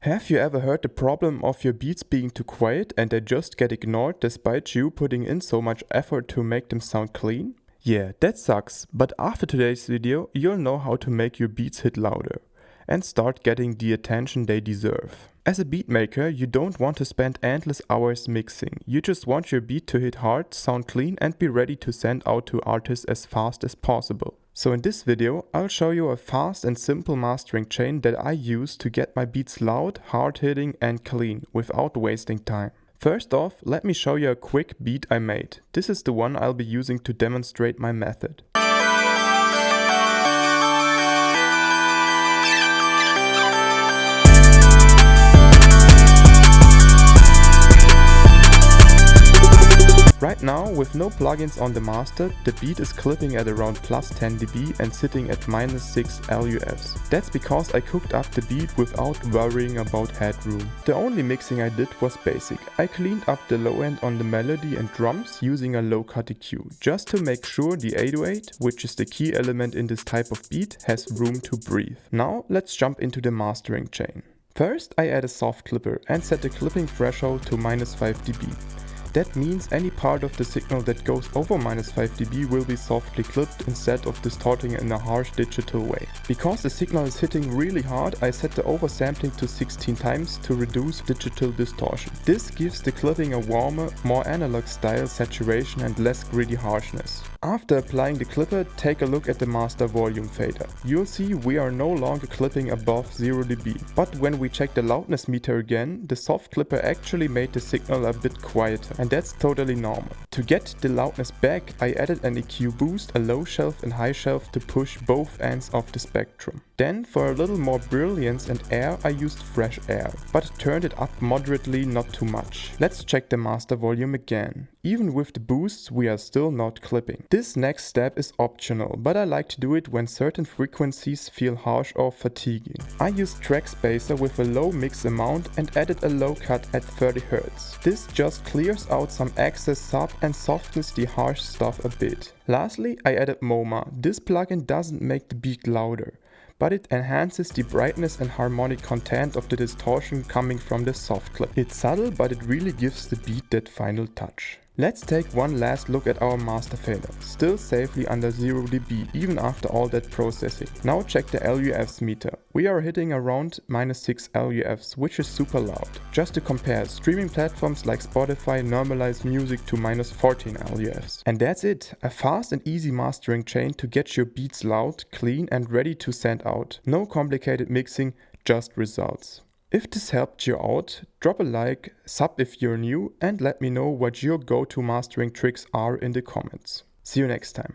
Have you ever heard the problem of your beats being too quiet and they just get ignored despite you putting in so much effort to make them sound clean? Yeah, that sucks, but after today's video you'll know how to make your beats hit louder and start getting the attention they deserve. As a beat maker, you don't want to spend endless hours mixing. You just want your beat to hit hard, sound clean and be ready to send out to artists as fast as possible. So in this video, I'll show you a fast and simple mastering chain that I use to get my beats loud, hard-hitting and clean without wasting time. First off, let me show you a quick beat I made. This is the one I'll be using to demonstrate my method. Right now, with no plugins on the master, the beat is clipping at around plus 10 dB and sitting at minus 6 LUFs. That's because I cooked up the beat without worrying about headroom. The only mixing I did was basic. I cleaned up the low end on the melody and drums using a low cut EQ, just to make sure the 808, which is the key element in this type of beat, has room to breathe. Now let's jump into the mastering chain. First, I add a soft clipper and set the clipping threshold to minus 5 dB. That means any part of the signal that goes over minus 5 dB will be softly clipped instead of distorting in a harsh digital way. Because the signal is hitting really hard, I set the oversampling to 16 times to reduce digital distortion. This gives the clipping a warmer, more analog style saturation and less gritty harshness. After applying the clipper, take a look at the master volume fader. You'll see we are no longer clipping above 0 dB. But when we check the loudness meter again, the soft clipper actually made the signal a bit quieter. And that's totally normal. To get the loudness back, I added an EQ boost, a low shelf and high shelf to push both ends of the spectrum. Then for a little more brilliance and air, I used fresh air, but turned it up moderately, not too much. Let's check the master volume again. Even with the boosts, we are still not clipping. This next step is optional, but I like to do it when certain frequencies feel harsh or fatiguing. I used track spacer with a low mix amount and added a low cut at 30 Hz. This just clears out some excess sub and softens the harsh stuff a bit. Lastly, I added MoMA. This plugin doesn't make the beat louder, but it enhances the brightness and harmonic content of the distortion coming from the soft clip. It's subtle, but it really gives the beat that final touch. Let's take one last look at our master fader, still safely under 0 dB even after all that processing. Now check the LUFs meter. We are hitting around minus 6 LUFs, which is super loud. Just to compare, streaming platforms like Spotify normalize music to minus 14 LUFs. And that's it, a fast and easy mastering chain to get your beats loud, clean and ready to send out. No complicated mixing, just results. If this helped you out, drop a like, sub if you're new and let me know what your go-to mastering tricks are in the comments. See you next time.